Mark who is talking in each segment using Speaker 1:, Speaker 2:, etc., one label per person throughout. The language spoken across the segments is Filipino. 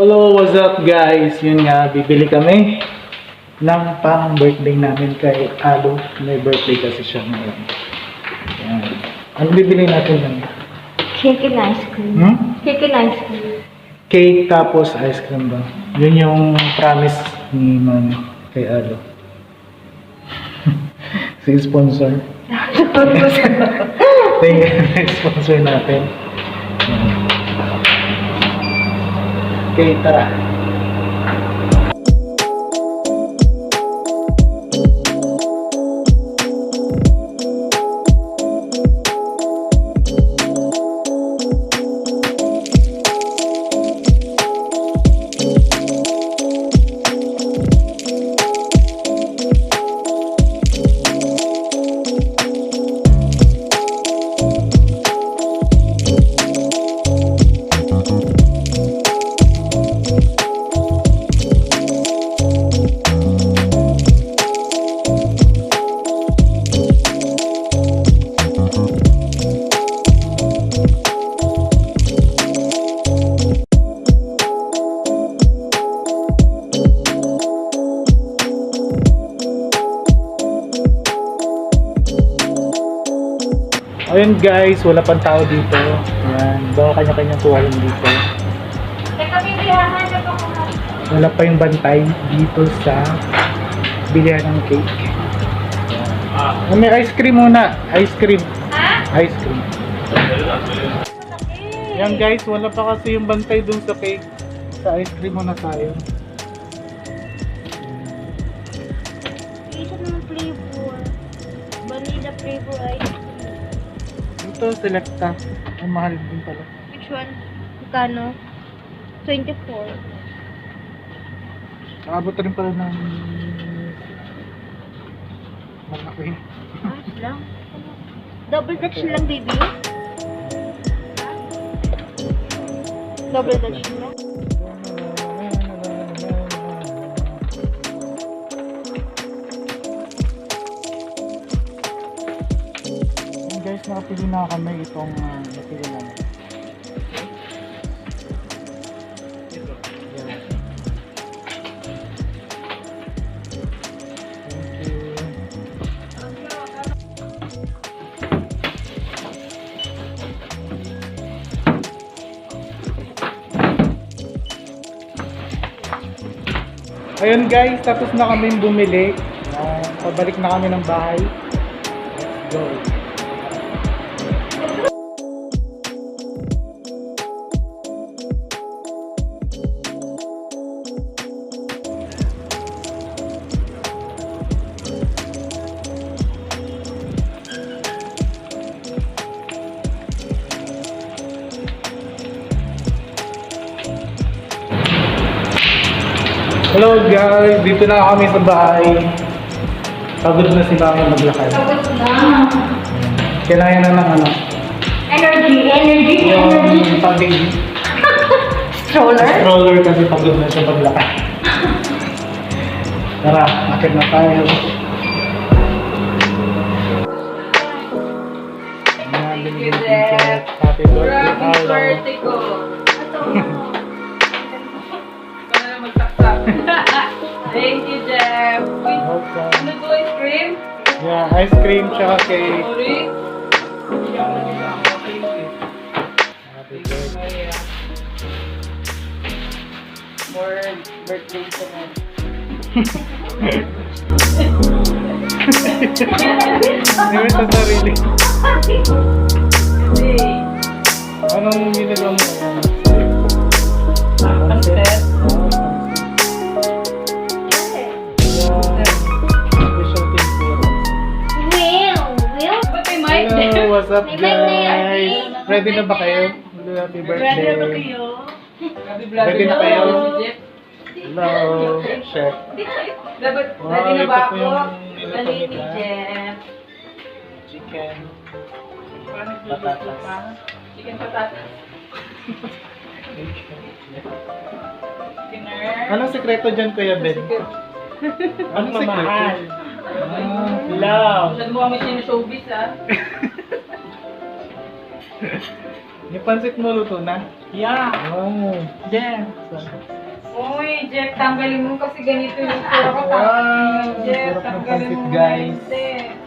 Speaker 1: Hello, what's up guys? Yun nga, bibili kami ng pang birthday namin kay Alo. May birthday kasi siya ngayon. Yan. Ano bibili natin yan?
Speaker 2: Cake and ice cream. Cake and ice cream.
Speaker 1: Cake tapos ice cream ba? Yun yung promise ni Mami kay Alo. Si sponsor. Thank you, sponsor natin. Yan. Okay, tara. Ayun guys, wala pang tao dito. Ayan, baka kanya-kanyang tuwalan dito. Wala pa yung bantay dito sa bilihan ng cake. Ayan. May ice cream muna. Ice cream. Ice cream. Ayan guys, wala pa kasi yung bantay dun sa cake. Sa ice cream muna tayo.
Speaker 2: Isa ng flavor. Vanilla flavor ice cream.
Speaker 1: Ito, selecta. Ang mahal din pala.
Speaker 2: Which one? Magkano? 24.
Speaker 1: Nakabot rin pala ng malaki.
Speaker 2: Lang. Double Dutch lang, baby. Double Dutch lang.
Speaker 1: Guys, nakapili na kami itong napili namin. Ayun guys, tapos na kami bumili. Pabalik na kami ng bahay. Let's go. Hello guys, dito na kami sa bahay. Pagod na si Mami maglakad.
Speaker 2: Tapos na.
Speaker 1: Kailangan na ng ano?
Speaker 2: Energy.
Speaker 1: Yung pag-baby.
Speaker 2: Stroller?
Speaker 1: Stroller kasi pagod na siya maglakad. Tara, akit na tayo.
Speaker 2: Thank you, Jeff.
Speaker 1: Happy birthday,
Speaker 3: Happy
Speaker 1: Carlo.
Speaker 3: birthday ko. Ikaw na lang magsaksak. Thank you, Jeff. Wait,
Speaker 1: Welcome.
Speaker 3: ano to, ice cream?
Speaker 1: Yeah, ice cream tsaka cake.
Speaker 3: Sorry.
Speaker 1: Happy birthday.
Speaker 3: More birthday ko na.
Speaker 1: Hindi mo sa sarili.
Speaker 3: Hey.
Speaker 1: Anong ginagawa mo?
Speaker 3: Sunset.
Speaker 1: Official team photo.
Speaker 2: Will?
Speaker 3: Ba't may mic?
Speaker 1: Hello, what's up
Speaker 2: May mic na yan,
Speaker 1: guys?
Speaker 2: eh.
Speaker 1: Ready na ba kayo? Happy birthday.
Speaker 3: Ready na ba kayo? Happy birthday.
Speaker 1: Ready na kayo?
Speaker 3: Jeff.
Speaker 1: Hello, chef.
Speaker 3: Dapat,
Speaker 1: Wow,
Speaker 3: ready na
Speaker 1: ito
Speaker 3: ba
Speaker 1: po
Speaker 3: ako?
Speaker 1: yung
Speaker 3: Dali
Speaker 1: niluto
Speaker 3: ni
Speaker 1: nila.
Speaker 3: Jeff.
Speaker 1: Chicken.
Speaker 3: Patatas. Chicken patatas. Dinner.
Speaker 1: Anong sekreto dyan, Kuya Ben? Anong sekreto?
Speaker 3: Love. Masyado mo kami sinishowbiz, ah.
Speaker 1: Yung pansit mo luto na?
Speaker 3: Yeah.
Speaker 1: Oh.
Speaker 3: Jeff. Uy, Jeff, tanggalin mo kasi ganito yung pura ko.
Speaker 1: Wow,
Speaker 3: Jeff,
Speaker 1: sarap ng
Speaker 3: tanggalin
Speaker 1: pansit,
Speaker 3: mo
Speaker 1: guys.
Speaker 3: guys.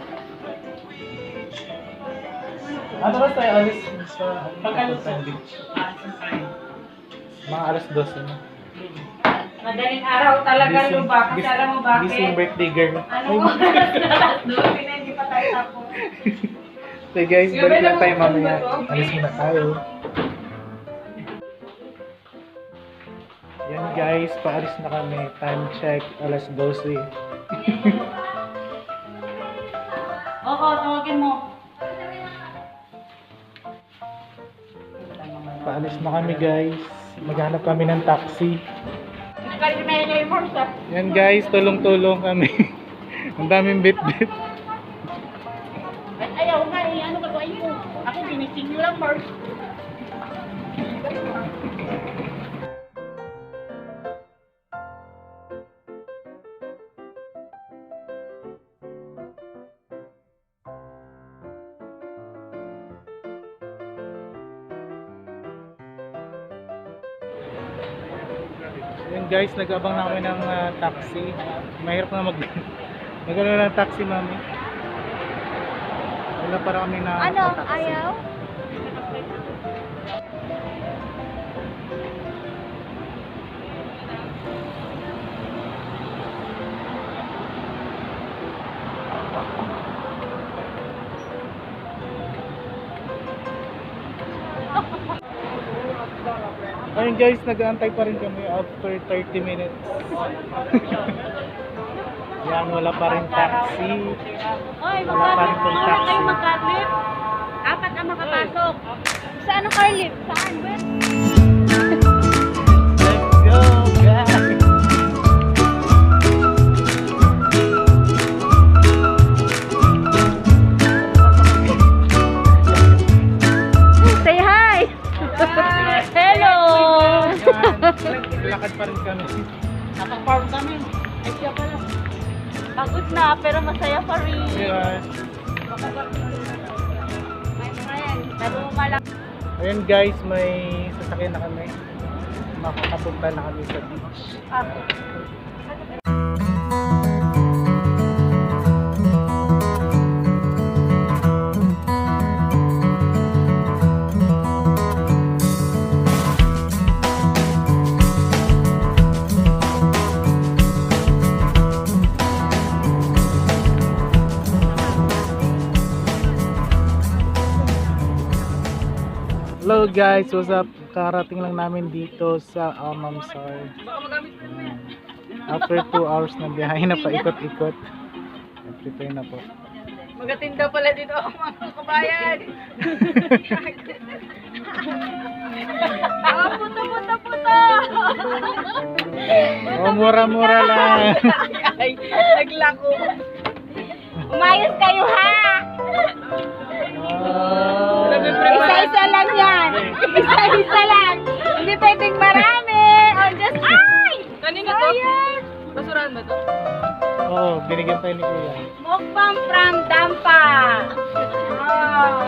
Speaker 1: Ano ba tayo alis sa
Speaker 3: Pagkaluto.
Speaker 1: Mga alas 12 na.
Speaker 3: Madaling araw talaga luba. Kasi alam mo bakit?
Speaker 1: Busy yung birthday girl.
Speaker 3: Ano oras na alas 12 na hindi pa tayo tapos.
Speaker 1: So guys, balik lang tayo mamaya. Alis muna tayo. Yan guys, paalis na kami. Time check, alas 12.
Speaker 3: Oo, tawagin mo.
Speaker 1: Paalis na kami guys. Maghanap kami ng taxi.
Speaker 3: Kali na yung remorse ah.
Speaker 1: Yan guys, tulong-tulong kami. Ang daming bit-bit.
Speaker 3: Ayaw nga eh, ano gagawin mo? Ako binising nyo lang first.
Speaker 1: Yan guys, nag-abang na kami ng taxi. Mahirap na magano ng taxi, mami. Wala para kami na
Speaker 2: Ano?
Speaker 1: taxi.
Speaker 2: Ayaw?
Speaker 1: Ayun guys, nag-aantay pa rin kami after 30 minutes. Yan, wala pa rin taxi.
Speaker 2: Oy,
Speaker 1: Wala pa rin pong taxi.
Speaker 2: magkadlip. Apat ang makapasok. Saan ang car lift? Saan?
Speaker 1: Let's go guys!
Speaker 2: Say hi! Hello!
Speaker 1: Lakad pa rin kami.
Speaker 3: Nakapag kami. Ay siya pala.
Speaker 2: Pagod na, pero masaya pa rin.
Speaker 1: Yes.
Speaker 2: My friend, naruma lang.
Speaker 1: Ayun guys, may sasakyan na kami. Makakapunta na kami sa beach. Hello guys, what's up? Karating lang namin dito sa Amamsar. After 2 hours na biyahe na paikot-ikot. Prepare na po.
Speaker 3: Magatinda pala dito ang mga kabayan.
Speaker 2: Puta!
Speaker 1: Oh, mura-mura lang.
Speaker 3: Ay, naglako.
Speaker 2: Umayos kayo ha!
Speaker 1: Oh.
Speaker 2: Isa-isa lang yan! Isa-isa lang! Hindi pwedeng marami! On just... Ay!
Speaker 3: Kanina to? Basurahan ba to?
Speaker 1: Oo, binigyan tayo ni Kuya.
Speaker 2: Mukbang from Dampa! Oh.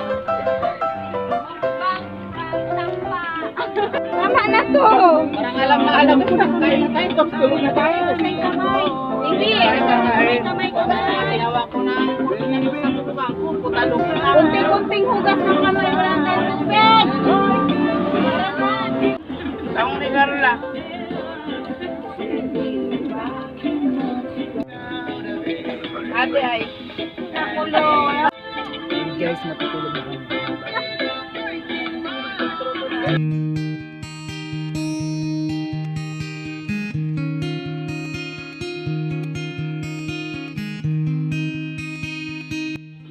Speaker 2: Mukbang from Dampa! Tama na to!
Speaker 3: Parang alam ko na kain na tayo. Tapos tulog na tayo.
Speaker 2: May kamay! Hindi! May kamay!
Speaker 3: Ginawa ko na. Sa bubang ko. Putalong na.
Speaker 2: Kunting-kunting hugas ng kamay. Walang tayong tubig!
Speaker 3: Tawang ni Carla. Ate ay.
Speaker 2: Nakulong!
Speaker 1: Hey guys, matutulog na kami.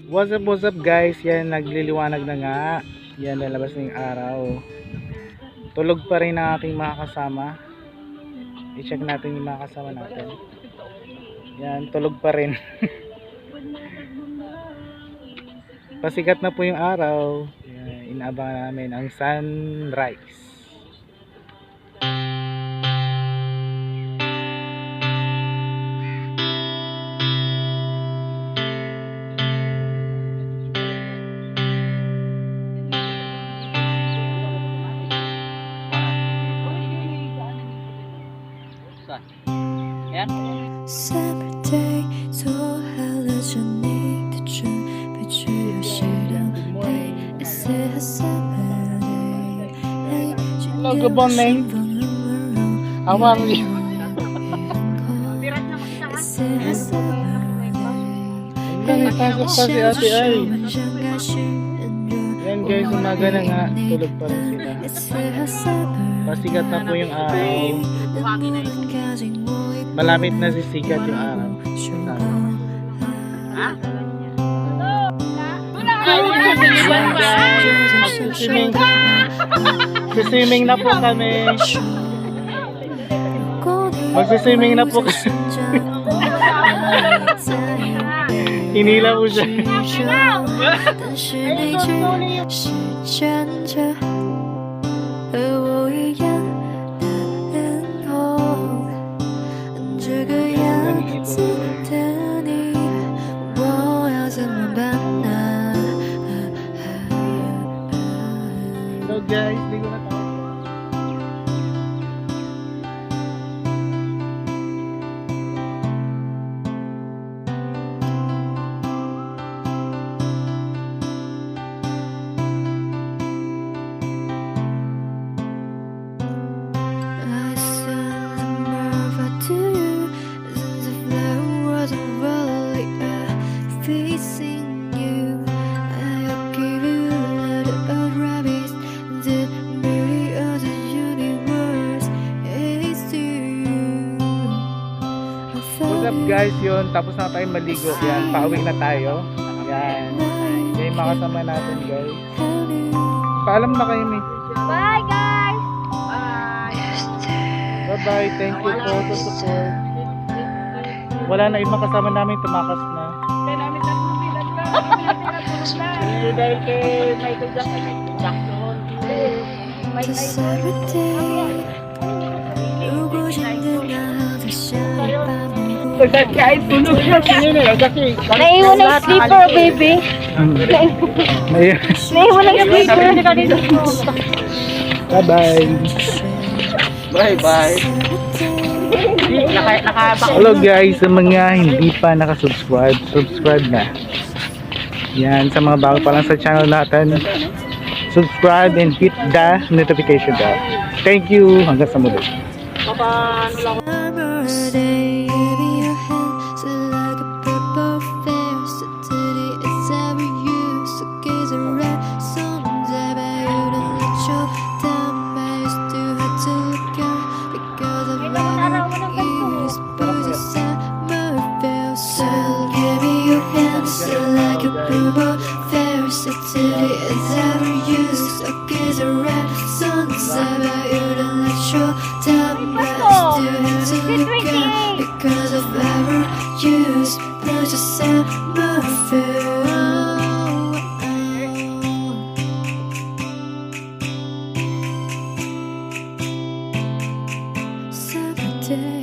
Speaker 1: What's up guys? Yan, nagliliwanag na nga. Yan, lalabas na yung araw. Tulog pa rin ang aking mga kasama. I-check natin yung mga kasama natin. Yan, tulog pa rin. Pasikat na po yung araw. Yan, inaabangan namin ang sunrise.
Speaker 3: ka. Yan.
Speaker 4: Summer day, so hallucinating the truth, but you shouldn't pay. It's a summer day.
Speaker 1: Hello, good morning. How are you?
Speaker 4: It's a summer
Speaker 1: May pasok pa si ate ay. Yan guys, umaga na nga. Tulog pa rin sila. Pasikat na po yung araw. Malapit na sisikat yung araw. Yan guys, mag-swimming. Swimming na po kami. Mag-swimming na po kami. Hinila po siya. Hello guys, ligo na tayo.
Speaker 4: Facing you, I'll give you a lot of rabbits. The beauty of the universe is you.
Speaker 1: What's up guys, yun. Tapos na tayo maligo. Yan, pauwi na tayo. Yan. Yan yung makasama natin guys. Paalam na kayo ni.
Speaker 2: Bye, guys!
Speaker 1: Bye bye, thank you po sa support. Wala na ibang kasama namin, tumakas na. Dahil kay Michael Jackson.
Speaker 4: The summer day, 울고 싶은 나도 샤방울고
Speaker 1: Kahit tulog siya, sinin eh. Kasi
Speaker 2: Naiwan ng sleeper, baby.
Speaker 1: Ayun.
Speaker 2: Naiwan ng sleeper.
Speaker 1: Bye bye.
Speaker 3: Bye bye.
Speaker 1: Hello guys, sa mga hindi pa nakasubscribe, subscribe na. Yan, sa mga bago pa lang sa channel natin, subscribe and hit the notification bell. Thank you, hanggang sa muli.
Speaker 4: Summer day, baby, your hands are like a purple fair. So today it's every you, so gaze around. Someday, but you don't let your time pass too hard to look out because of love. You suppose it's summer fair. So give me your hands, are like a purple fair. So today it's every you, so gaze around. Someday, but you don't let your time pass too hard to look out because of our use. There's a summer fair. Summer day.